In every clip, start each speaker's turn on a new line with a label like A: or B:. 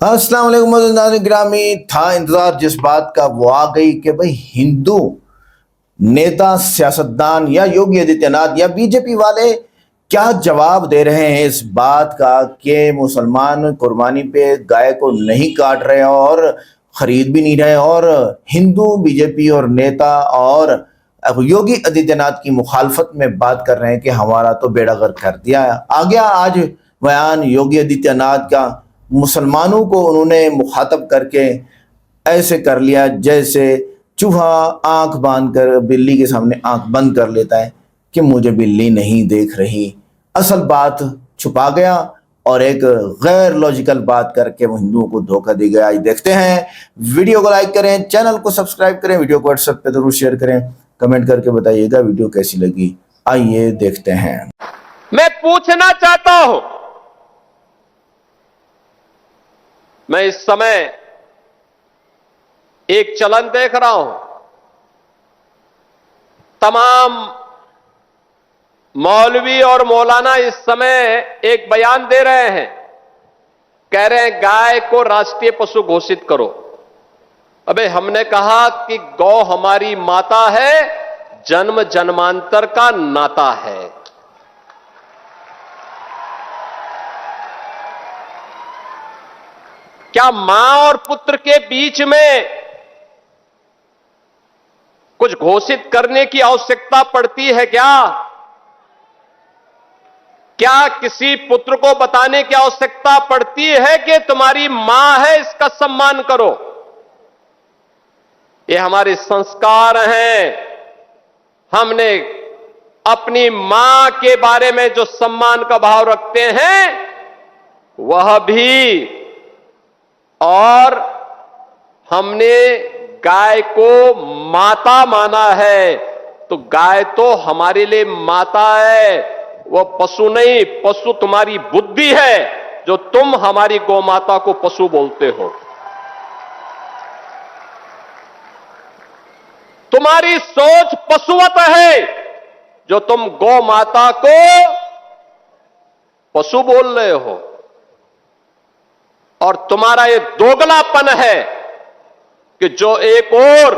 A: अस्सलाम वालेकुम नाज़रीन गिरामी। था इंतजार जिस बात का वो आ गई कि भाई हिंदू नेता सियासतदान या योगी आदित्यनाथ या बीजेपी वाले क्या जवाब दे रहे हैं इस बात का कि मुसलमान कुर्बानी पे गाय को नहीं काट रहे और खरीद भी नहीं रहे, और हिंदू बीजेपी और नेता और योगी आदित्यनाथ की मुखालफत में बात कर रहे हैं कि हमारा तो बेड़ा गर्क कर दिया है। आ गया आज बयान योगी आदित्यनाथ का। मुसलमानों को उन्होंने मुखातब करके ऐसे कर लिया जैसे चूहा आंख बांध कर बिल्ली के सामने आंख बंद कर लेता है कि मुझे बिल्ली नहीं देख रही। असल बात छुपा गया और एक गैर लॉजिकल बात करके वो हिंदुओं को धोखा दे गया। आज देखते हैं। वीडियो को लाइक करें, चैनल को सब्सक्राइब करें, वीडियो को व्हाट्सएप पे जरूर शेयर करें, कमेंट करके बताइएगा वीडियो कैसी लगी। आइए देखते हैं।
B: मैं पूछना चाहता हूं, मैं इस समय एक चलन देख रहा हूं, तमाम मौलवी और मौलाना इस समय एक बयान दे रहे हैं, कह रहे हैं गाय को राष्ट्रीय पशु घोषित करो। अबे हमने कहा कि गौ हमारी माता है, जन्म जन्मांतर का नाता है। क्या मां और पुत्र के बीच में कुछ घोषित करने की आवश्यकता पड़ती है क्या? क्या किसी पुत्र को बताने की आवश्यकता पड़ती है कि तुम्हारी मां है, इसका सम्मान करो? ये हमारे संस्कार हैं। हमने अपनी मां के बारे में जो सम्मान का भाव रखते हैं वह भी, और हमने गाय को माता माना है, तो गाय तो हमारे लिए माता है, वह पशु नहीं। पशु तुम्हारी बुद्धि है जो तुम हमारी गौ माता को पशु बोलते हो। तुम्हारी सोच पशुवत है जो तुम गौ माता को पशु बोल रहे हो, और तुम्हारा ये दोगलापन है कि जो एक और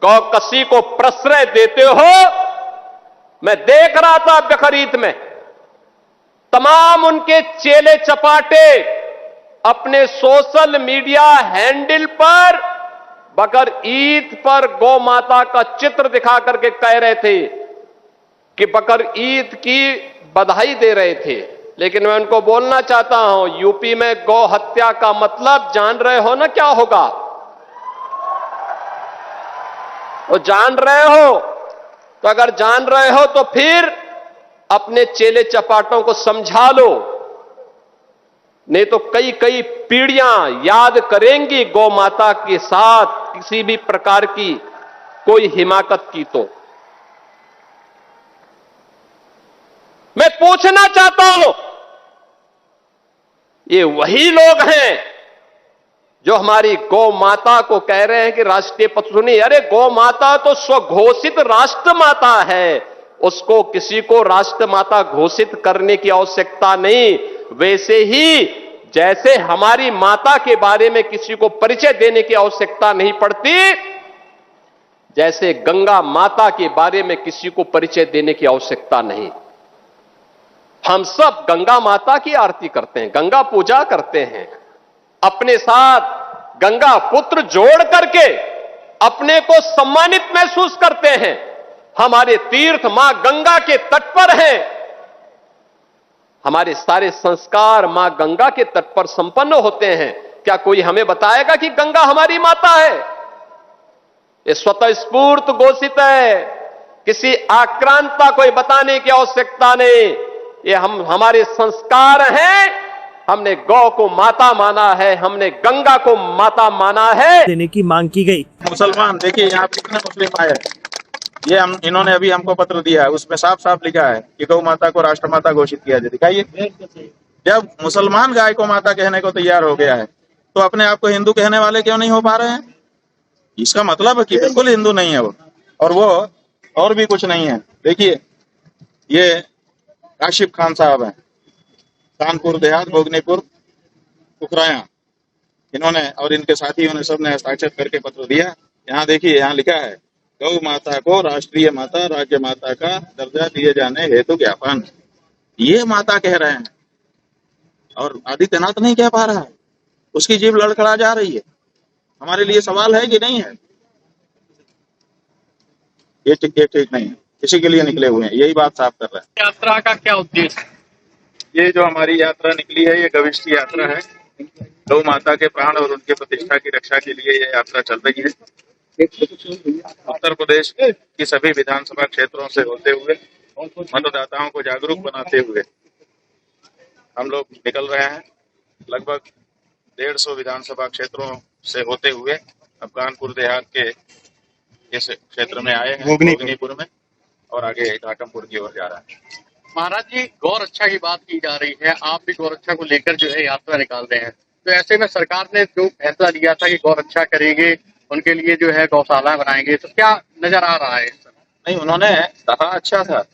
B: गौकसी को प्रश्रय देते हो। मैं देख रहा था बकरीद में तमाम उनके चेले चपाटे अपने सोशल मीडिया हैंडल पर बकर ईद पर गौ माता का चित्र दिखा करके कह रहे थे कि बकर ईद की बधाई दे रहे थे। लेकिन मैं उनको बोलना चाहता हूं, यूपी में गौ हत्या का मतलब जान रहे हो ना क्या होगा? वो जान रहे हो? तो अगर जान रहे हो तो फिर अपने चेले चपाटों को समझा लो, नहीं तो कई कई पीढ़ियां याद करेंगी गौ माता के साथ किसी भी प्रकार की कोई हिमाकत की। तो मैं पूछना चाहता हूं, ये वही लोग हैं जो हमारी गौ माता को कह रहे हैं कि राष्ट्रीय पशु नहीं। अरे गौ माता तो स्वघोषित राष्ट्र माता है, उसको किसी को राष्ट्र माता घोषित करने की आवश्यकता नहीं। वैसे ही जैसे हमारी माता के बारे में किसी को परिचय देने की आवश्यकता नहीं पड़ती, जैसे गंगा माता के बारे में किसी को परिचय देने की आवश्यकता नहीं। हम सब गंगा माता की आरती करते हैं, गंगा पूजा करते हैं, अपने साथ गंगा पुत्र जोड़ करके अपने को सम्मानित महसूस करते हैं। हमारे तीर्थ मां गंगा के तट पर हैं, हमारे सारे संस्कार मां गंगा के तट पर संपन्न होते हैं। क्या कोई हमें बताएगा कि गंगा हमारी माता है? ये स्वतः स्फूर्त घोषित है, किसी आक्रांता को बताने की आवश्यकता नहीं। ये हमारे संस्कार हैं। हमने गौ को माता माना है, हमने गंगा को माता माना है।
C: देने की मांग की गई।
D: मुसलमान देखिए यहाँ कितने मुस्लिम आए, ये इन्होंने अभी हमको पत्र दिया है, उसमें साफ साफ लिखा है कि गौ माता को राष्ट्रमाता घोषित किया जाए। दिखाइए, जब मुसलमान गाय को माता कहने को तैयार हो गया है तो अपने आप को हिंदू कहने वाले क्यों नहीं हो पा रहे हैं? इसका मतलब है कि बिल्कुल हिंदू नहीं है वो, और वो और भी कुछ नहीं है। देखिए, ये काशिफ खान साहब हैं, कानपुर देहात, भोगनीपुर, कुकराया। इन्होंने और इनके साथियों ने सबने हस्ताक्षर करके पत्र दिया। यहाँ देखिए, यहाँ लिखा है गौ माता को राष्ट्रीय माता राज्य माता का दर्जा दिए जाने हेतु ज्ञापन। ये माता कह रहे हैं और आदित्यनाथ नहीं कह पा रहा है, उसकी जीभ लड़खड़ा जा रही है। हमारे लिए सवाल है कि नहीं है? ये ठीक नहीं है, इसी के लिए निकले हुए हैं, यही बात साफ कर रहे हैं।
C: यात्रा का क्या उद्देश्य है?
D: ये जो हमारी यात्रा निकली है, ये गविष्ठ यात्रा है। गौ माता के प्राण और उनके प्रतिष्ठा की रक्षा के लिए ये यात्रा चल रही है। उत्तर प्रदेश की सभी विधानसभा क्षेत्रों से होते हुए मतदाताओं को जागरूक बनाते हुए हम लोग निकल रहे हैं। लगभग 150 विधानसभा क्षेत्रों से होते हुए अब कानपुर देहात के इस क्षेत्र में आए हैं, भोगनीपुर में, और आगे घाटमपुर की ओर जा रहा है।
C: महाराज जी, गौ रक्षा की बात की जा रही है, आप भी गौ रक्षा को लेकर जो है यात्रा निकाल रहे हैं, तो ऐसे में सरकार ने जो फैसला लिया था कि गौ रक्षा करेंगे, उनके लिए जो है गौशाला बनाएंगे, तो क्या नजर आ रहा है?
D: नहीं, उन्होंने कहा अच्छा था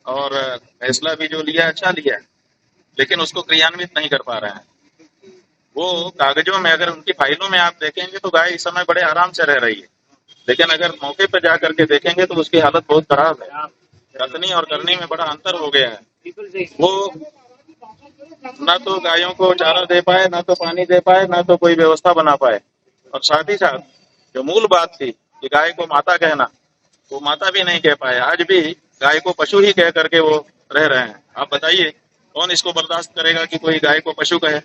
D: और फैसला भी जो लिया अच्छा लिया, लेकिन उसको क्रियान्वित नहीं कर पा रहे हैं। वो कागजों में, अगर उनकी फाइलों में आप देखेंगे तो गाय इस समय बड़े आराम से रह रही है, लेकिन अगर मौके पर जा करके देखेंगे तो उसकी हालत बहुत खराब है। कथनी और करनी में बड़ा अंतर हो गया है। वो ना तो गायों को चारा दे पाए, ना तो पानी दे पाए, ना तो कोई व्यवस्था बना पाए, और साथ ही साथ जो मूल बात थी कि गाय को माता कहना, वो माता भी नहीं कह पाए। आज भी गाय को पशु ही कह करके वो रह रहे हैं। आप बताइए, कौन इसको बर्दाश्त करेगा कि कोई गाय को पशु कहे?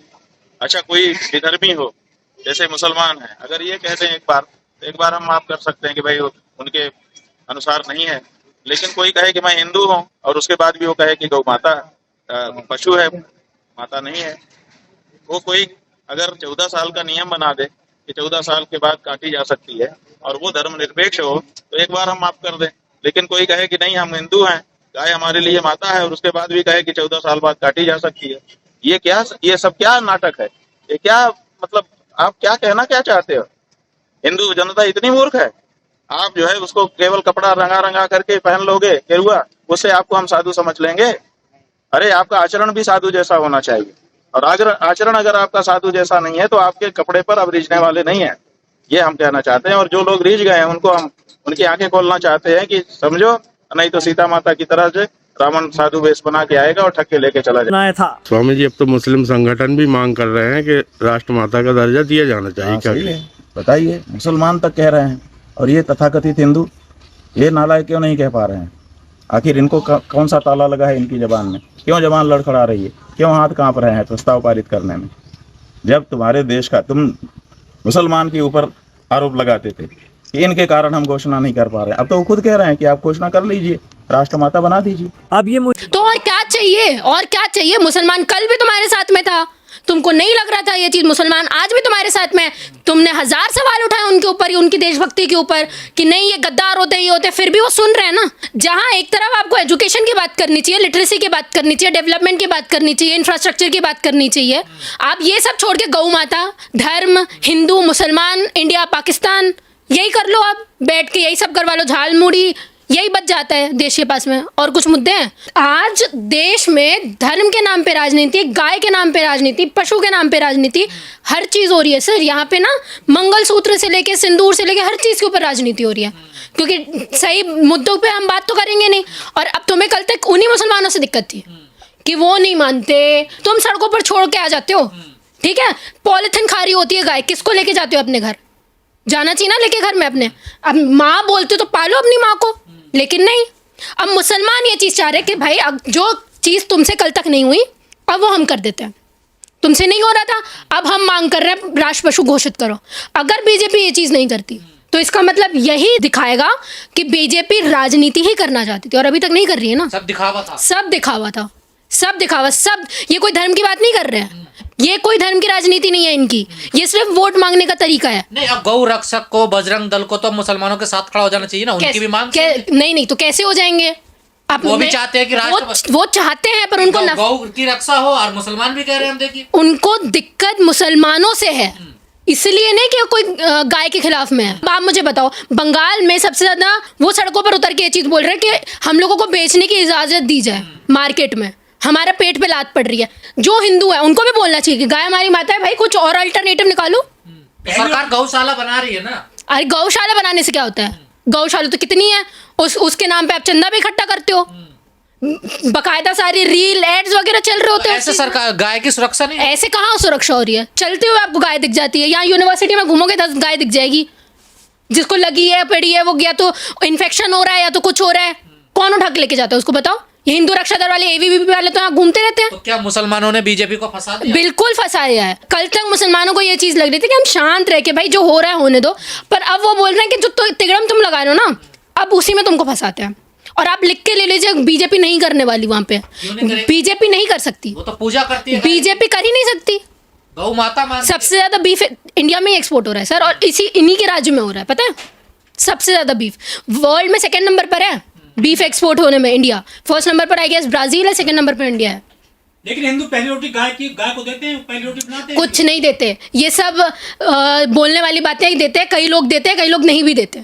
D: अच्छा, कोई विधर्मी हो, जैसे मुसलमान है, अगर ये कहते हैं एक बार हम माफ कर सकते हैं कि भाई उनके अनुसार नहीं है, लेकिन कोई कहे कि मैं हिंदू हूँ और उसके बाद भी वो कहे कि गौ माता पशु है, माता नहीं है। वो कोई अगर 14 साल का नियम बना दे कि 14 साल के बाद काटी जा सकती है और वो धर्मनिरपेक्ष हो, तो एक बार हम माफ कर दें। लेकिन कोई कहे कि नहीं, हम हिंदू हैं, गाय हमारे लिए माता है, और उसके बाद भी कहे कि 14 साल बाद काटी जा सकती है। ये सब क्या नाटक है? ये क्या मतलब, आप क्या कहना क्या चाहते हो? हिंदू जनता इतनी मूर्ख है? आप जो है उसको केवल कपड़ा रंगा रंगा करके पहन लोगे गेरुआ, उससे आपको हम साधु समझ लेंगे? अरे, आपका आचरण भी साधु जैसा होना चाहिए, और आचरण अगर आपका साधु जैसा नहीं है तो आपके कपड़े पर अब रीझने वाले नहीं है, ये हम कहना चाहते हैं। और जो लोग रीझ गए हैं उनको हम उनकी आंखें खोलना चाहते हैं कि समझो, नहीं तो सीता माता की तरह से रावण साधु वेश बना के आएगा और ठग के लेके चला जाएगा।
E: था
F: स्वामी जी, अब तो मुस्लिम संगठन भी मांग कर रहे हैं कि राष्ट्रमाता का दर्जा दिया जाना चाहिए। क्या
D: सही है, बताइए, मुसलमान तक कह रहे हैं, और ये तथाकथित हिंदू ये नालायक क्यों नहीं कह पा रहे हैं? आखिर इनको कौन सा ताला लगा है इनकी जबान में? क्यों जबान लड़खड़ा रही है? क्यों हाथ कांप रहे हैं प्रस्ताव पारित करने में? जब तुम्हारे देश का, तुम मुसलमान के ऊपर आरोप लगाते थे कि इनके कारण हम घोषणा नहीं कर पा रहे, अब तो वो खुद कह रहे हैं कि आप घोषणा कर लीजिए, राष्ट्रमाता बना दीजिए।
E: अब ये
G: तो और क्या चाहिए? और क्या चाहिए? मुसलमान कल भी तुम्हारे साथ में था, तुमको नहीं लग रहा था ये चीज? मुसलमान आज भी तुम्हारे साथ में। तुमने 1000 सवाल उठाए उनके ऊपर, उनकी देशभक्ति के ऊपर, कि नहीं ये गद्दार होते, ये होते, फिर भी वो सुन रहे हैं ना। जहां एक तरफ आपको एजुकेशन की बात करनी चाहिए, लिटरेसी की बात करनी चाहिए, डेवलपमेंट की बात करनी चाहिए, इंफ्रास्ट्रक्चर की बात करनी चाहिए, आप ये सब छोड़ के गौ माता, धर्म, हिंदू, मुसलमान, इंडिया, पाकिस्तान, यही कर लो। आप बैठ के यही सब करवा लो, झाल मूड़ी, यही बच जाता है देश के पास में। और कुछ मुद्दे हैं आज देश में, धर्म के नाम पे राजनीति, गाय के नाम पे राजनीति, पशु के नाम पे राजनीति, हर चीज हो रही है सर। यहाँ पे ना मंगलसूत्र से लेके सिंदूर से लेके हर चीज के ऊपर राजनीति हो रही है, क्योंकि सही मुद्दों पे हम बात तो करेंगे नहीं। और अब तुम्हें कल तक उन्हीं मुसलमानों से दिक्कत थी कि वो नहीं मानते, तुम सड़कों पर छोड़ के आ जाते हो, ठीक है? पॉलिथिन खा रही होती है गाय, किसको लेके जाते हो अपने घर? जाना चाहिए ना लेके घर में अपने। अब माँ बोलते तो पालो अपनी माँ को, लेकिन नहीं। अब मुसलमान ये चीज चाह रहे कि भाई अब जो चीज तुमसे कल तक नहीं हुई, अब वो हम कर देते हैं। तुमसे नहीं हो रहा था, अब हम मांग कर रहे हैं राष्ट्र पशु घोषित करो। अगर बीजेपी ये चीज नहीं करती तो इसका मतलब यही दिखाएगा कि बीजेपी राजनीति ही करना चाहती थी, और अभी तक नहीं कर रही है ना।
H: सब दिखावा था,
G: सब दिखावा था, सब दिखावा, सब। ये कोई धर्म की बात नहीं कर रहे हैं, ये कोई धर्म की राजनीति नहीं है इनकी, ये सिर्फ वोट मांगने का तरीका है।
H: नहीं, अब गौ रक्षक को, बजरंग दल को तो मुसलमानों के साथ खड़ा हो जाना चाहिए ना, उनकी भी मांग।
G: नहीं तो कैसे हो जाएंगे? आप
H: वो भी चाहते हैं कि
G: वो चाहते हैं, पर उनको
H: गौ की रक्षा हो, और मुसलमान भी कह रहे हैं, हम देखिए
G: उनको दिक्कत मुसलमानों से है, इसलिए नहीं कि कोई गाय के खिलाफ में है। आप मुझे बताओ, बंगाल में सबसे ज्यादा वो सड़कों पर उतर के ये चीज बोल रहे हैं कि हम लोगों को बेचने की इजाजत दी जाए मार्केट में। हमारा पेट पे लात पड़ रही है। जो हिंदू है उनको भी बोलना चाहिए कि गाय हमारी माता है भाई, कुछ और अल्टरनेटिव निकालो।
H: तो सरकार गौशाला बना रही है ना।
G: अरे गौशाला बनाने से क्या होता है? गौशाला तो कितनी है, उसके नाम पे आप चंदा भी इकट्ठा करते हो, बकायदा सारी रील एड्स वगैरह चल रहे होते हैं।
H: ऐसे सरकार गाय की सुरक्षा नहीं है।
G: ऐसे कहाँ सुरक्षा हो रही है? चलते हुए आपको गाय दिख जाती है। यहाँ यूनिवर्सिटी में घूमोगे 10 गाय दिख जाएगी। जिसको लगी है पड़ी है वो गया तो इन्फेक्शन हो रहा है या तो कुछ हो रहा है, कौन उठा के लेके जाता है उसको? बताओ। ये हिंदू रक्षा दल वाले, एबीवीपी वाले तो यहाँ घूमते रहते हैं।
H: तो क्या मुसलमानों ने बीजेपी को फंसा दिया?
G: बिल्कुल फंसाया है। कल तक मुसलमानों को ये चीज लग रही थी कि हम शांत रह के भाई जो हो रहा है होने दो, पर अब वो बोल रहे हैं कि जो तिगड़म तुम लगा रहे हो ना, अब उसी में तुमको फंसाते हैं। और आप लिख के ले लीजिए, बीजेपी नहीं करने वाली वहां पे। बीजेपी नहीं कर सकती,
H: वो तो पूजा करती है।
G: बीजेपी कर ही नहीं सकती।
H: गौ माता मान।
G: सबसे ज्यादा बीफ इंडिया में ही एक्सपोर्ट हो रहा है सर, और इन्हीं के राज्य में हो रहा है, पता है? सबसे ज्यादा बीफ वर्ल्ड में 2nd नंबर पर है बीफ एक्सपोर्ट होने में इंडिया। 1st नंबर पर आई गेस ब्राजील है, 2nd नंबर पर इंडिया है।
E: लेकिन हिंदू पहली रोटी गाय को देते हैं, पहली रोटी बनाते हैं।
G: कुछ नहीं देते, ये सब बोलने वाली बातें ही देते हैं। कई लोग देते हैं, कई लोग नहीं भी देते।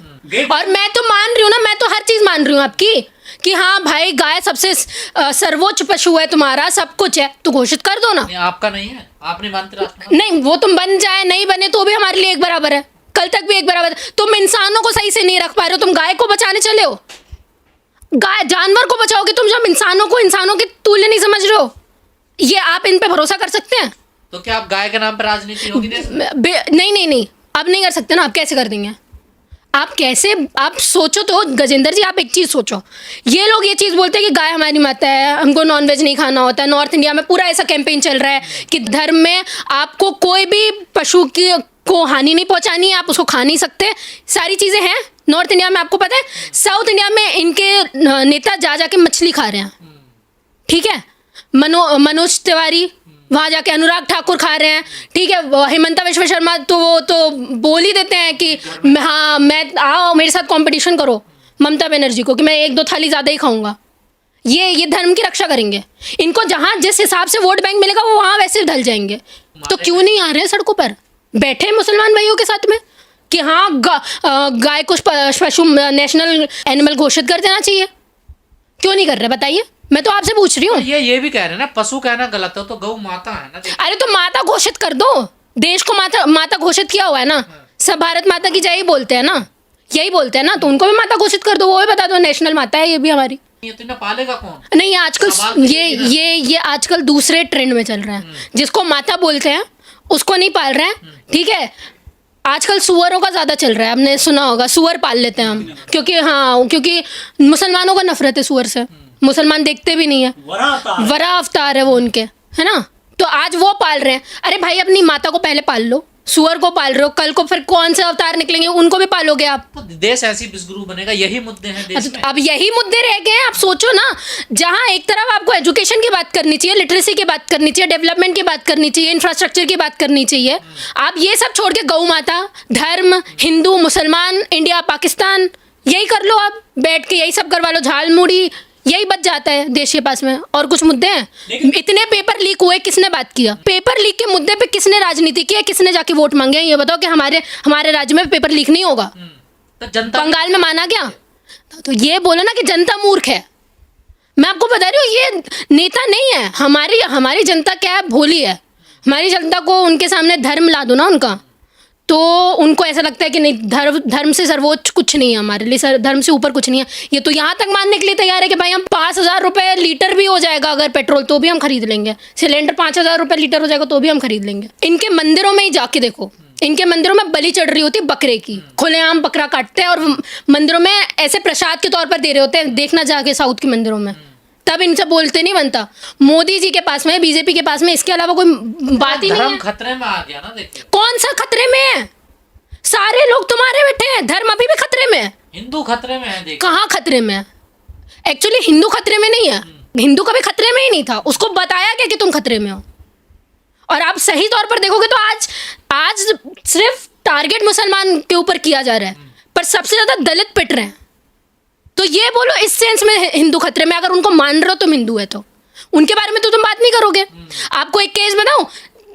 G: और मैं तो मान रही हूँ ना, मैं तो हर चीज मान रही हूँ आपकी कि हाँ भाई गाय सबसे सर्वोच्च पशु है, तुम्हारा सब कुछ है, तो घोषित कर दो ना।
H: नहीं, आपका नहीं है, आप नहीं मानते राष्ट्रपति?
G: नहीं, वो तुम बन जाए नहीं बने तो भी हमारे लिए एक बराबर है, कल तक भी एक बराबर। तुम इंसानों को सही से नहीं रख पा रहे हो, तुम गाय को बचाने चले हो। गाय जानवर को बचाओगे तुम, जब इंसानों के तुल्य नहीं समझ रहे हो। ये आप इन पे भरोसा कर सकते हैं?
H: तो क्या आप गाय के नाम पर राजनीति होगी देश में?
G: नहीं, अब नहीं कर सकते ना। आप कैसे कर देंगे? आप सोचो तो गजेंद्र जी, आप एक चीज़ सोचो। ये लोग ये चीज़ बोलते हैं कि गाय हमारी माता है, हमको नॉनवेज नहीं खाना होता है। नॉर्थ इंडिया में पूरा ऐसा कैंपेन चल रहा है कि धर्म में आपको कोई भी पशु को हानि नहीं पहुंचानी है, आप उसको खा नहीं सकते। सारी चीज़ें हैं नॉर्थ इंडिया में, आपको पता है। साउथ इंडिया में इनके नेता जाके मछली खा रहे हैं, ठीक है? मनोज तिवारी वहाँ जाके अनुराग ठाकुर खा रहे हैं, ठीक है? हेमंता विश्व शर्मा तो वो तो बोल ही देते हैं कि हाँ मैं आओ मेरे साथ कंपटीशन करो ममता बनर्जी को कि मैं 1-2 थाली ज़्यादा ही खाऊंगा। ये धर्म की रक्षा करेंगे। इनको जहाँ जिस हिसाब से वोट बैंक मिलेगा वो वहाँ वैसे ढल जाएंगे। तो क्यों नहीं आ रहे हैं सड़कों पर, बैठे मुसलमान भाइयों के साथ में कि हाँ गाय को पशु नेशनल एनिमल घोषित कर देना चाहिए? क्यों नहीं कर रहे बताइए? मैं तो आपसे पूछ रही हूँ।
H: ये भी कह रहे हैं ना, पशु कहना गलत है, तो गौ माता है ना।
G: अरे तो माता घोषित कर दो, देश को माता घोषित किया हुआ है ना। सब भारत माता की जय ही बोलते हैं ना, यही बोलते हैं ना, तो उनको भी माता घोषित कर दो। वो भी बता दो नेशनल माता है ये भी हमारी।
H: ये तो इन्हें पालेगा कौन?
G: नहीं, आजकल ये आजकल दूसरे ट्रेंड में चल रहा है। जिसको माता बोलते हैं उसको नहीं पाल रहे हैं, ठीक है? आजकल सुअरों का ज्यादा चल रहा है, आपने सुना होगा, सुअर पाल लेते हैं हम, क्योंकि मुसलमानों का नफरत है सुअर से। मुसलमान देखते भी नहीं है, वरा अवतार है वो उनके, है ना? तो आज वो पाल रहे हैं। अरे भाई अपनी माता को पहले पाल लो, सुअर को पाल रहे हो, कल को फिर कौन से अवतार निकलेंगे उनको भी पालोगे आप।
H: तो देश ऐसी विश्वगुरु बनेगा, यही मुद्दे हैं देश में।
G: अब यही मुद्दे रह गए हैं। आप सोचो ना, जहां एक तरफ आपको एजुकेशन की बात करनी चाहिए, लिटरेसी की बात करनी चाहिए, डेवलपमेंट की बात करनी चाहिए, इंफ्रास्ट्रक्चर की बात करनी चाहिए, आप ये सब छोड़ के गौ माता, धर्म, हिंदू, मुसलमान, इंडिया, पाकिस्तान, यही कर लो। आप बैठ के यही सब करवा लो, झाल मुड़ी, यही बच जाता है देश के पास में। और कुछ मुद्दे हैं? इतने पेपर लीक हुए, किसने बात किया? पेपर लीक के मुद्दे पे किसने राजनीति की है? किसने जाके वोट मांगे? ये बताओ कि हमारे राज्य में पेपर लीक नहीं होगा।
H: तो जनता
G: बंगाल में माना गया। तो ये बोलो ना कि जनता मूर्ख है। मैं आपको बता रही हूँ, ये नेता नहीं है। हमारी जनता क्या है, भोली है। हमारी जनता को उनके सामने धर्म ला दो ना उनका, तो उनको ऐसा लगता है कि नहीं, धर्म से सर्वोच्च कुछ नहीं है हमारे लिए, धर्म से ऊपर कुछ नहीं है। ये तो यहाँ तक मानने के लिए तैयार है कि भाई हम 5,000 रुपये लीटर भी हो जाएगा अगर पेट्रोल, तो भी हम खरीद लेंगे। सिलेंडर 5,000 रुपये लीटर हो जाएगा तो भी हम खरीद लेंगे। इनके मंदिरों में ही जाके देखो, इनके मंदिरों में बलि चढ़ रही होती है बकरे की, खुलेआम बकरा काटते हैं और मंदिरों में ऐसे प्रसाद के तौर पर दे रहे होते हैं। देखना जाके साउथ के मंदिरों में, तब इनसे बोलते नहीं बनता। मोदी जी के पास में, बीजेपी के पास में, इसके अलावा कोई बात ही नहीं है।
H: धर्म खतरे में आ गया ना, देखिए।
G: कौन सा खतरे में है? सारे लोग तुम्हारे बैठे हैं, धर्म अभी भी खतरे में है।
H: हिंदू खतरे में है, देखिए।
G: कहाँ खतरे में है? एक्चुअली हिंदू खतरे में नहीं है, हिंदू कभी खतरे में ही नहीं था। उसको बताया गया कि तुम खतरे में हो। और आप सही तौर पर देखोगे तो आज सिर्फ टारगेट मुसलमान के ऊपर किया जा रहा है, पर सबसे ज्यादा दलित पिट रहे हैं। तो ये बोलो इस सेंस में हिंदू खतरे में, अगर उनको मान रहे हो तुम हिंदू है तो उनके बारे में तो तुम बात नहीं करोगे। आपको एक केस बताऊं,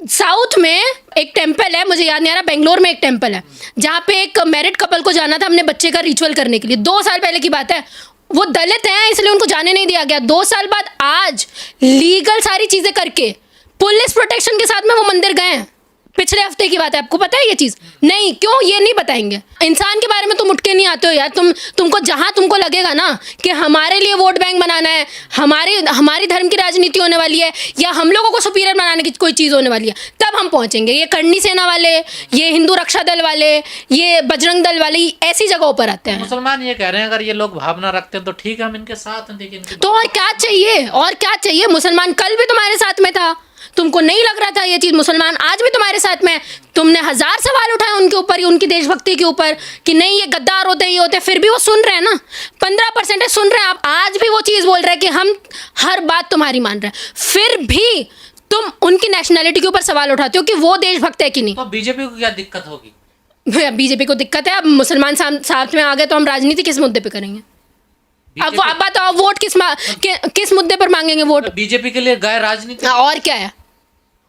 G: साउथ में एक टेम्पल है, मुझे याद नहीं आ रहा, बेंगलोर में एक टेम्पल है जहाँ पे एक मैरिड कपल को जाना था अपने बच्चे का रिचुअल करने के लिए। 2 साल पहले की बात है। वो दलित हैं इसलिए उनको जाने नहीं दिया गया। 2 साल बाद आज लीगल सारी चीजें करके पुलिस प्रोटेक्शन के साथ में वो मंदिर गए हैं। पिछले हफ्ते की बात है, आपको पता है ये चीज? नहीं, क्यों ये नहीं बताएंगे? इंसान के बारे में तुम उठ के नहीं आते हो यार। तुमको जहां तुमको लगेगा ना कि हमारे लिए वोट बैंक बनाना है, हमारी धर्म की राजनीति होने वाली है, या हम लोगों को सुपीरियर बनाने की कोई चीज होने वाली है, तब हम पहुंचेंगे। ये करनी सेना वाले, ये हिंदू रक्षा दल वाले, ये बजरंग दल वाले ऐसी जगहों पर आते हैं।
H: मुसलमान ये कह रहे हैं अगर ये लोग भावना रखते हैं तो ठीक है, हम इनके साथ हैं। देखिए
G: तो और क्या चाहिए, और क्या चाहिए? मुसलमान कल भी तुम्हारे साथ में था, तुमको नहीं लग रहा था ये चीज? मुसलमान आज भी तुम्हारे साथ में। तुमने 1000 सवाल उठाए उनके ऊपर, उनकी देशभक्ति के ऊपर, कि नहीं ये गद्दार होते हैं, ये होते हैं, फिर भी वो सुन रहे हैं ना। 15% सुन रहे हैं। आप आज भी वो चीज बोल रहे हैं कि हम हर बात तुम्हारी मान रहे हैं, फिर भी तुम उनकी नेशनैलिटी के ऊपर सवाल उठाते हो कि वो देशभक्त है कि नहीं।
H: तो बीजेपी को क्या दिक्कत होगी?
G: बीजेपी को दिक्कत है। अब मुसलमान साथ में आ गए तो हम राजनीति किस मुद्दे पे करेंगे? अब आप बताओ, वोट किस मुद्दे पर मांगेंगे वोट?
H: बीजेपी के लिए गाय राजनीति,
G: और क्या है?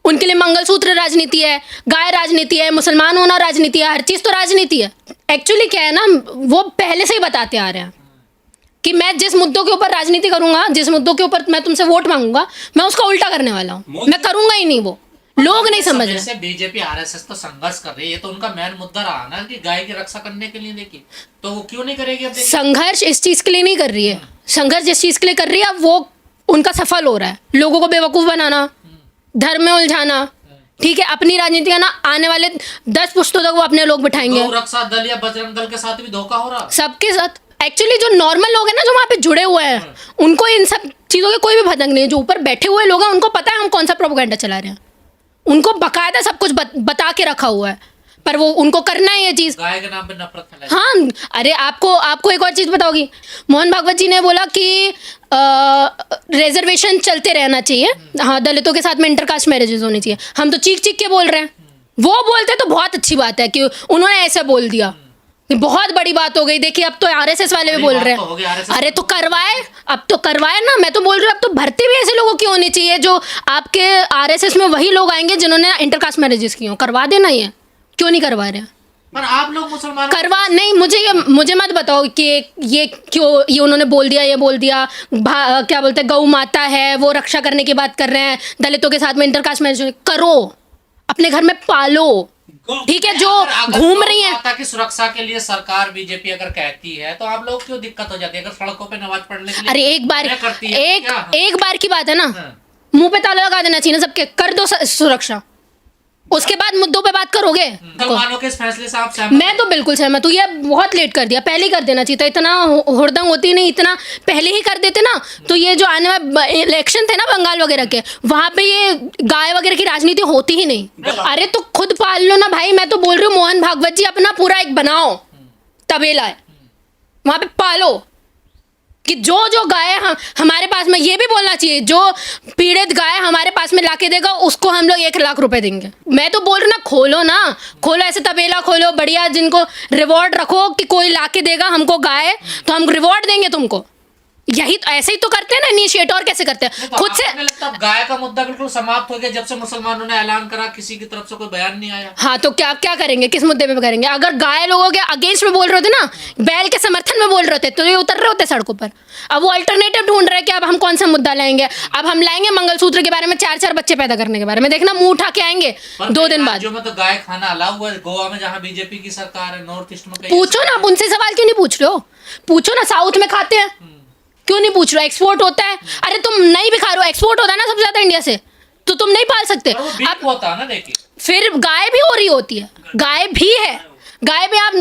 G: उनके लिए मंगलसूत्र राजनीति है, गाय राजनीति है, मुसलमान होना राजनीति है, हर चीज तो राजनीति है। एक्चुअली क्या है ना, वो पहले से ही बताते आ रहे हैं कि मैं जिस मुद्दों के ऊपर राजनीति करूंगा, जिस मुद्दों के ऊपर मैं तुमसे वोट मांगूंगा, मैं उसका उल्टा करने वाला हूँ। मैं करूंगा ही नहीं। वो लोग नहीं समझ रहे।
H: जैसे बीजेपी आरएसएस तो संघर्ष कर रही है, ये तो उनका मेन मुद्दा रहा ना कि गाय की रक्षा करने के लिए। देखिए तो वो क्यों नहीं करेगी? अब
G: संघर्ष इस चीज के लिए नहीं कर रही है। संघर्ष जिस चीज के लिए कर रही है, अब वो उनका सफल हो रहा है। लोगों को बेवकूफ बनाना, धर्म में उलझाना, ठीक है, अपनी राजनीति ना, आने वाले 10 पुश्तों तक वो अपने लोग बिठाएंगे।
H: गौ रक्षा दल या बजरंग दल के साथ भी धोखा हो रहा,
G: सबके साथ। एक्चुअली जो नॉर्मल लोग हैं ना, जो वहाँ पे जुड़े हुए हैं, उनको इन सब चीज़ों के कोई भी भनक नहीं है। जो ऊपर बैठे हुए लोग हैं, उनको पता है हम कौन सा प्रोपेगेंडा चला रहे हैं। उनको बकायदा सब कुछ बता के रखा हुआ है, पर वो उनको करना है ये चीज़।
H: गाय के नाम पे नफरत फैलाई।
G: हाँ, अरे आपको एक और चीज़ बताओगी। मोहन भागवत जी ने बोला कि रिजर्वेशन चलते रहना चाहिए, हाँ, दलितों के साथ में इंटरकास्ट मैरिजेस होनी चाहिए। हम तो चीख के बोल रहे हैं। वो बोलते तो बहुत अच्छी बात है कि उन्होंने ऐसे बोल दिया, बहुत बड़ी बात हो गई। देखिए अब तो आरएसएस वाले भी बोल रहे हैं। अरे तो करवाए, अब तो करवाए ना। मैं तो बोल रही हूँ अब तो भर्ती भी ऐसे लोगों की होनी चाहिए जो आपके आरएसएस में वही लोग आएंगे जिन्होंने इंटरकास्ट मैरिजेस की हो। करवा देना। ये क्यों नहीं करवा रहे हैं?
H: पर आप लोग मुसलमान
G: करवा नहीं, मुझे मत बताओ कि ये क्यों ये उन्होंने बोल दिया, ये बोल दिया। क्या बोलते हैं, गौ माता है, वो रक्षा करने की बात कर रहे हैं, दलितों के साथ में इंटरकास्ट मैरिज करो, अपने घर में पालो, ठीक है। जो घूम रही है
H: माता की सुरक्षा के लिए सरकार बीजेपी अगर कहती है तो आप लोग क्यों दिक्कत हो जाती है? अगर सड़कों पे नमाज पढ़ने के लिए
G: अरे एक बार की बात है ना, मुंह पे ताला लगा देना चाहिए ना सबके। कर दो सुरक्षा, उसके बाद मुद्दों पे बात करोगे।
H: मुसलमानों के इस फैसले से आप सहमत?
G: मैं तो बिल्कुल सहमत हूँ। ये बहुत लेट कर दिया, पहले ही कर देना चाहिए था। इतना हुड़दंग होती नहीं, इतना पहले ही कर देते ना, तो ये जो आने वाले इलेक्शन थे ना बंगाल वगैरह के, वहां पे ये गाय वगैरह की राजनीति होती ही नहीं। अरे तो खुद पाल लो ना भाई। मैं तो बोल रही हूँ मोहन भागवत जी, अपना पूरा एक बनाओ तबेला है, वहां पे पालो कि जो गाय हमारे पास में, ये भी बोलना चाहिए, जो पीड़ित गाय हमारे पास में लाके देगा उसको हम लोग 1 लाख रुपए देंगे। मैं तो बोल रही हूँ ना, खोलो ऐसे तबेला खोलो बढ़िया, जिनको रिवॉर्ड रखो कि कोई लाके देगा हमको गाय तो हम रिवॉर्ड देंगे तुमको। यही तो, ऐसे ही तो करते हैं ना इनिशिएट। और कैसे करते हैं?
H: तो
G: खुद से।
H: लगता है गाय का मुद्दा बिल्कुल समाप्त हो गया जब से मुसलमानों ने ऐलान करा, किसी की तरफ से कोई बयान नहीं आया।
G: हाँ, तो क्या करेंगे? किस मुद्दे पे करेंगे? अगर गाय लोगों के अगेंस्ट में बोल रहे होते ना, बैल के समर्थन में बोल रहे होते, तो ये उतर रहे होते सड़कों पर। अब वो अल्टरनेटिव ढूंढ रहे हैं कि अब हम कौन सा मुद्दा लाएंगे। अब हम लाएंगे मंगलसूत्र के बारे में, 4 बच्चे पैदा करने के बारे में। देखना मुंह उठा के आएंगे 2 दिन बाद।
H: जो में तो गाय खाना अलाउ हुआ है, गोवा में जहाँ बीजेपी की सरकार है, नॉर्थ ईस्ट में।
G: पूछो ना, आप उनसे सवाल क्यों नहीं पूछ रहे हो? पूछो ना, साउथ में खाते हैं, क्यों नहीं पूछ रहे? एक्सपोर्ट होता है। अरे तुम नहीं भी खा रहे हो, एक्सपोर्ट होता है ना सबसे ज्यादा इंडिया से, तो तुम नहीं पाल सकते।
H: अब होता है ना, देखिए
G: फिर गाय भी हो रही होती है, गाय भी है। गाय भी आप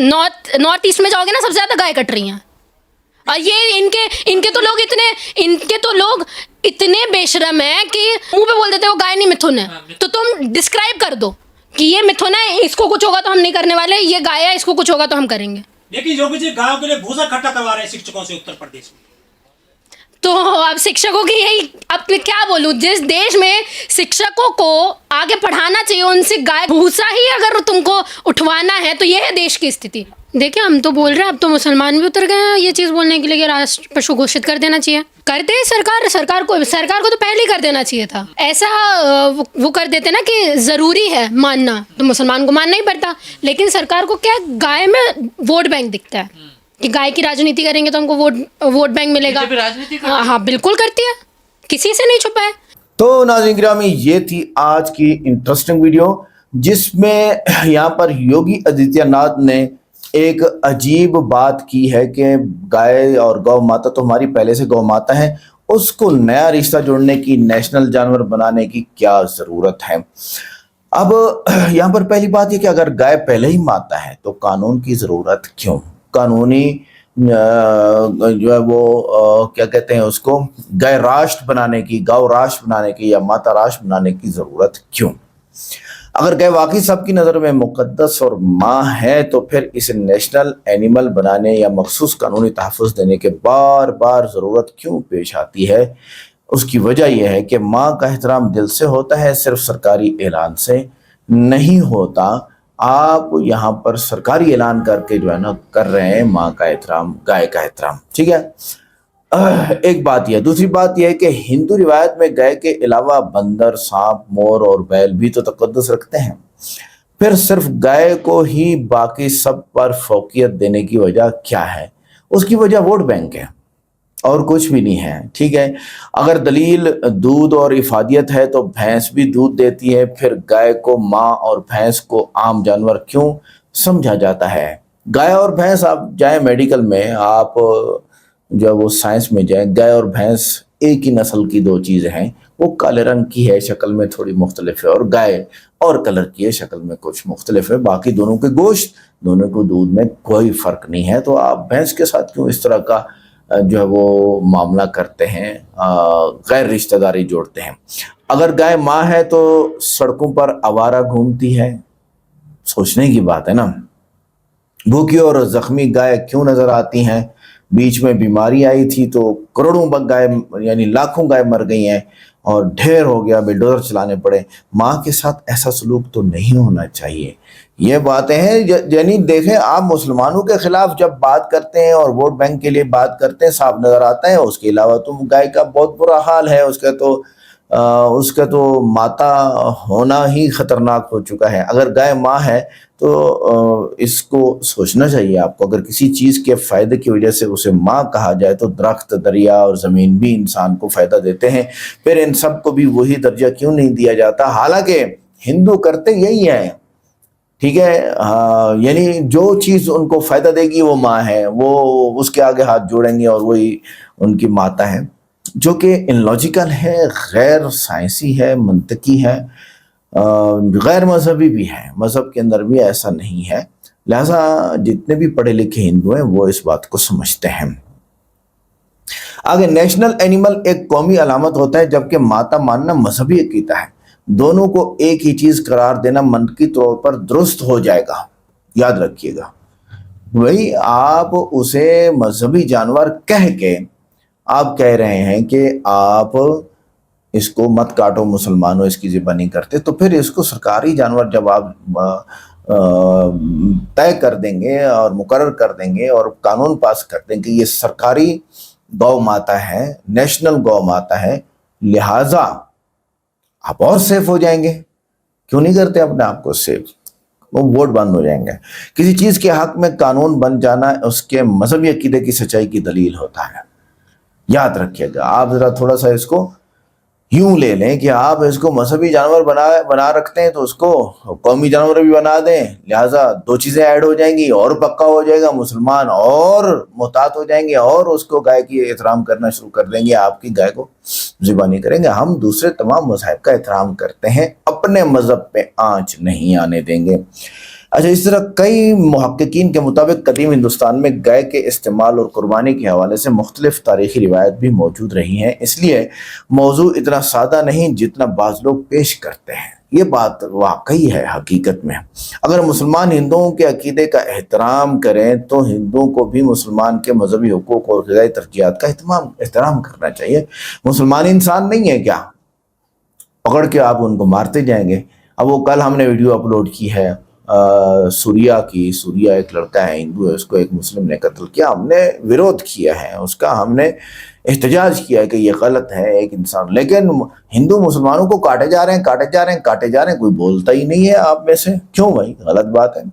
G: नॉर्थ ईस्ट में जाओगे ना, सबसे ज्यादा गाय कट रही हैं। और ये इनके तो लोग इतने बेशरम है कि मुंह पे बोल देते हो गाय नहीं मिथुन है। तो तुम डिस्क्राइब कर दो कि ये मिथुन है, इसको कुछ होगा तो हम नहीं करने वाले, ये गाय है, इसको कुछ होगा तो हम करेंगे।
E: लेकिन योगी जी गायों के लिए भूसा इकट्ठा करवा रहे हैं शिक्षकों से उत्तर प्रदेश में।
G: तो अब शिक्षकों की यही, अब मैं क्या बोलूं, जिस देश में शिक्षकों को आगे पढ़ाना चाहिए उनसे गाय भूसा ही अगर तुमको उठवाना है, तो ये है देश की स्थिति। देखिए हम तो बोल रहे हैं, अब तो मुसलमान भी उतर गए हैं ये चीज़ बोलने के लिए, राष्ट्र पशु घोषित कर देना चाहिए। कर दे सरकार को तो पहले ही कर देना चाहिए था। ऐसा वो कर देते ना कि ज़रूरी है मानना, तो मुसलमान को मानना ही पड़ता। लेकिन सरकार को क्या, गाय में वोट बैंक दिखता है, कि गाय की राजनीति करेंगे तो हमको वोट बैंक मिलेगा।
H: बीजेपी राजनीति करती है।
G: हाँ बिल्कुल करती है, किसी से नहीं छुपा है।
A: तो नाज़रीन गिरामी, ये थी आज की इंटरेस्टिंग वीडियो जिसमें यहाँ पर योगी आदित्यनाथ ने एक अजीब बात की है कि गाय और गौ माता तो हमारी पहले से गौ माता है, उसको नया रिश्ता जोड़ने की, नेशनल जानवर बनाने की क्या ज़रूरत है। अब यहाँ पर पहली बात ये कि अगर गाय पहले ही माता है तो कानून की ज़रूरत क्यों? कानूनी जो है वो क्या कहते हैं उसको, गाय राष्ट्र बनाने की, गौ राष्ट्र बनाने की या माता राष्ट्र बनाने की ज़रूरत क्यों? अगर गाय वाकई सबकी नज़र में मुकद्दस और माँ है तो फिर इसे नेशनल एनिमल बनाने या मखसूस कानूनी तहफ़्फ़ुज़ देने के बार बार ज़रूरत क्यों पेश आती है? उसकी वजह यह है कि माँ का एहतराम दिल से होता है, सिर्फ सरकारी ऐलान से नहीं होता। आप यहाँ पर सरकारी ऐलान करके जो है ना कर रहे हैं माँ का एहतराम, गाय का एहतराम, ठीक है। एक बात यह, दूसरी बात यह है कि हिंदू रिवायत में गाय के अलावा बंदर, सांप, मोर और बैल भी तो तकद्दुस रखते हैं। फिर सिर्फ गाय को ही बाकी सब पर फौकियत देने की वजह क्या है? उसकी वजह वोट बैंक है और कुछ भी नहीं है, ठीक है। अगर दलील दूध और इफादियत है तो भैंस भी दूध देती है, फिर गाय को माँ और भैंस को आम जानवर क्यों समझा जाता है? गाय और भैंस, आप जाएं मेडिकल में, आप जो है वो साइंस में जाएं, गाय और भैंस एक ही नस्ल की दो चीज़ें हैं। वो काले रंग की है, शक्ल में थोड़ी मुख्तलिफ है, और गाय और कलर की है, शक्ल में कुछ मुख्तलिफ है। बाकी दोनों के गोश्त, दोनों को दूध में कोई फ़र्क नहीं है। तो आप भैंस के साथ क्यों इस तरह का जो है वो मामला करते हैं, गैर रिश्तेदारी जोड़ते हैं? अगर गाय माँ है तो सड़कों पर आवारा घूमती है, सोचने की बात है ना। भूखी और जख्मी गाय क्यों नजर आती हैं? बीच में बीमारी आई थी तो करोड़ों गाय यानी लाखों गाय मर गई हैं और ढेर हो गया, बिल्डोजर चलाने पड़े। माँ के साथ ऐसा सलूक तो नहीं होना चाहिए। ये बातें हैं, यानी देखें, आप मुसलमानों के खिलाफ जब बात करते हैं और वोट बैंक के लिए बात करते हैं, साफ नज़र आता है। उसके अलावा तो गाय का बहुत बुरा हाल है, उसका तो माता होना ही खतरनाक हो चुका है। अगर गाय माँ है तो इसको सोचना चाहिए आपको। अगर किसी चीज़ के फ़ायदे की वजह से उसे माँ कहा जाए तो दरख्त, दरिया और ज़मीन भी इंसान को फ़ायदा देते हैं, फिर इन सब को भी वही दर्जा क्यों नहीं दिया जाता? हालांकि हिंदू करते यही है, ठीक है। यानी जो चीज़ उनको फ़ायदा देगी वो माँ है, वो उसके आगे हाथ जोड़ेंगे और वही उनकी माता है, जो कि इलॉजिकल है, गैर साइंसी है, मंतकी है, गैर मजहबी भी है। मज़हब के अंदर भी ऐसा नहीं है। लिहाजा जितने भी पढ़े लिखे हिंदू हैं वो इस बात को समझते हैं। आगे, नेशनल एनिमल एक कौमी अलामत होता है, जबकि माता मानना मजहबी अकीदा है। दोनों को एक ही चीज़ करार देना मनकी तौर पर दुरुस्त हो जाएगा, याद रखिएगा। वही आप उसे मजहबी जानवर कह के आप कह रहे हैं कि आप इसको मत काटो, मुसलमानों इसकी ज़िबा नहीं करते, तो फिर इसको सरकारी जानवर जब आप तय कर देंगे और मुकर्रर कर देंगे और कानून पास कर देंगे, ये सरकारी गौ माता है, नेशनल गौ माता है, लिहाजा आप और सेफ हो जाएंगे। क्यों नहीं करते अपने आप को सेफ? वो वोट बंद हो जाएंगे। किसी चीज़ के हक में कानून बन जाना उसके मजहबी अकीदे की सच्चाई की दलील होता है, याद रखिएगा। आप ज़रा थोड़ा सा इसको यूं ले लें कि आप इसको मजहबी जानवर बना रखते हैं तो उसको कौमी जानवर भी बना दें, लिहाजा दो चीज़ें ऐड हो जाएंगी और पक्का हो जाएगा, मुसलमान और मुहतात हो जाएंगे और उसको गाय की एहतराम करना शुरू कर देंगे, आपकी गाय को ज़िबा नहीं करेंगे। हम दूसरे तमाम मज़हब का एहतराम करते हैं, अपने मज़हब पे आँच नहीं आने देंगे। अच्छा, इस तरह कई मुहक्किकीन के मुताबिक कदीम हिंदुस्तान में गाय के इस्तेमाल और कुर्बानी के हवाले से मुख्तलिफ तारीख़ी रिवायत भी मौजूद रही हैं, इसलिए मौजू इतना सादा नहीं जितना बाज़ लोग पेश करते हैं। ये बात वाकई है हकीकत में। अगर मुसलमान हिंदुओं के अकीदे का एहतराम करें तो हिंदुओं को भी मुसलमान के मजहबी हुकूक और ग़िज़ाई तरजीहात का एहतराम करना चाहिए। मुसलमान इंसान नहीं है क्या? पकड़ के आप उनको मारते जाएंगे। अब वो कल हमने वीडियो अपलोड की है सूरिया की। सूरिया एक लड़का है, हिंदू है, उसको एक मुस्लिम ने कत्ल किया। हमने विरोध किया है उसका, हमने एहतजाज किया है कि ये गलत है एक इंसान, लेकिन हिंदू मुसलमानों को काटे जा रहे हैं, काटे जा रहे हैं, काटे जा रहे हैं, कोई बोलता ही नहीं है आप में से। क्यों भाई? गलत बात है।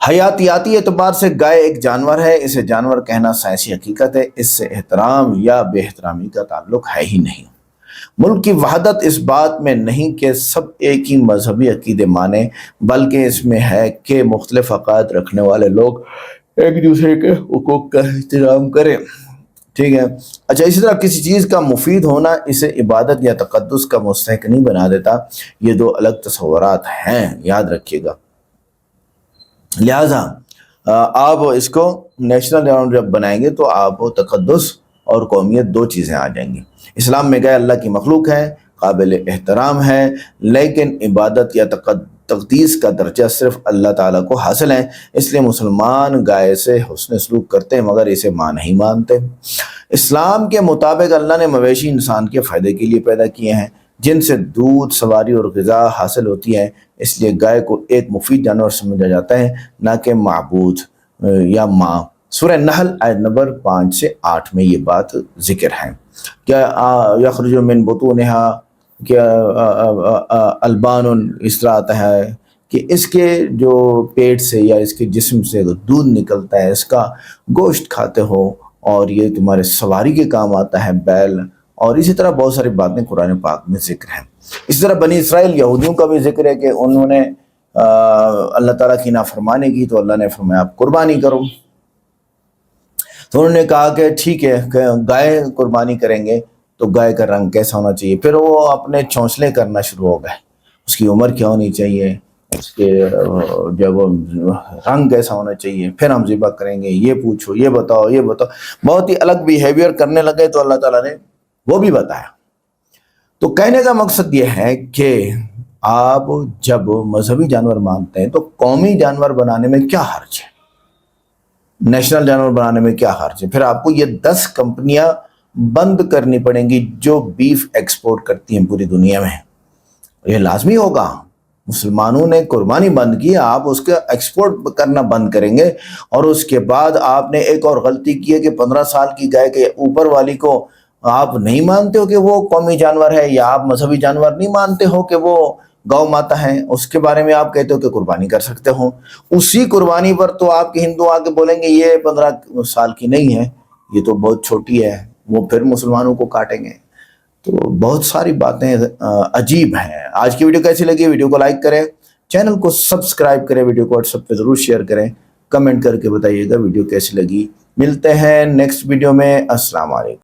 A: हयातियाती एतबार से गाय एक जानवर है, इसे जानवर कहना साइंसी हकीकत है, इससे एहतराम या बेहतरामी का ताल्लुक है ही नहीं। मुल्क की वहदत इस बात में नहीं कि सब एक ही मजहबी अकीदे माने, बल्कि इसमें है कि मुख्तलिफ अकायद रखने वाले लोग एक दूसरे के हुकूक का एहतराम करें। ठीक है। अच्छा, इसी तरह किसी चीज़ का मुफीद होना इसे इबादत या तकद्दुस का मुस्तहिक नहीं बना देता। ये दो अलग तस्वुरात हैं, याद रखिएगा। लिहाजा आप इसको नेशनल ग्राउंड जब बनाएंगे तो आप तकद्दुस और कौमियत दो चीज़ें आ जाएंगी। इस्लाम में गाय अल्लाह की मखलूक है, काबिल एहतराम है, लेकिन इबादत या तक़दीस का दर्जा सिर्फ अल्लाह ताला को हासिल है। इसलिए मुसलमान गाय से हुस्न सलूक करते हैं मगर इसे मां नहीं मानते। इस्लाम के मुताबिक अल्लाह ने मवेशी इंसान के फ़ायदे के लिए पैदा किए हैं, जिनसे दूध, सवारी और ग़िज़ा हासिल होती है। इसलिए गाय को एक मुफीद जानवर समझा जाता है, ना कि माबूद या माँ। सूरह नहल आयत नंबर 5 से 8 में ये बात जिक्र है। क्या यखरुजु मिन बुतूनिहा, क्या अल्बानुन, इस तरह आता है कि इसके जो पेट से या इसके जिस्म से दूध निकलता है, इसका गोश्त खाते हो और ये तुम्हारे सवारी के काम आता है, बैल। और इसी तरह बहुत सारी बातें कुरान पाक में जिक्र हैं। इसी तरह बनी इसराइल यहूदियों का भी जिक्र है कि उन्होंने अल्लाह ताला की नाफरमानी की तो अल्लाह ने फरमाया आप कुर्बानी करो। तो उन्होंने कहा कि ठीक है, गाय कुर्बानी करेंगे तो गाय का रंग कैसा होना चाहिए। फिर वो अपने चौंसले करना शुरू हो गए, उसकी उम्र क्या होनी चाहिए, उसके जब रंग कैसा होना चाहिए, फिर हम ज़िबा करेंगे, ये पूछो, ये बताओ, ये बताओ। बहुत ही अलग बिहेवियर करने लगे तो अल्लाह ताला ने वो भी बताया। तो कहने का मकसद ये है कि आप जब मजहबी जानवर मानते हैं तो कौमी जानवर बनाने में क्या हर्ज है, नेशनल जानवर बनाने में क्या हर्ज है। फिर आपको ये 10 कंपनियां बंद करनी पड़ेंगी जो बीफ एक्सपोर्ट करती हैं पूरी दुनिया में। ये लाजमी होगा। मुसलमानों ने कुर्बानी बंद की, आप उसका एक्सपोर्ट करना बंद करेंगे। और उसके बाद आपने एक और गलती की है कि 15 साल की गाय के ऊपर वाली को आप नहीं मानते हो कि वो कौमी जानवर है, या आप मजहबी जानवर नहीं मानते हो कि वो गौ माता है, उसके बारे में आप कहते हो कि कुर्बानी कर सकते हो। उसी कुर्बानी पर तो आपके हिंदू आके बोलेंगे ये 15 साल की नहीं है, ये तो बहुत छोटी है, वो फिर मुसलमानों को काटेंगे। तो बहुत सारी बातें अजीब हैं। आज की वीडियो कैसी लगी? वीडियो को लाइक करें, चैनल को सब्सक्राइब करें, वीडियो को व्हाट्सएप पे ज़रूर शेयर करें, कमेंट करके बताइएगा वीडियो कैसी लगी। मिलते हैं नेक्स्ट वीडियो में। अस्सलाम वालेकुम।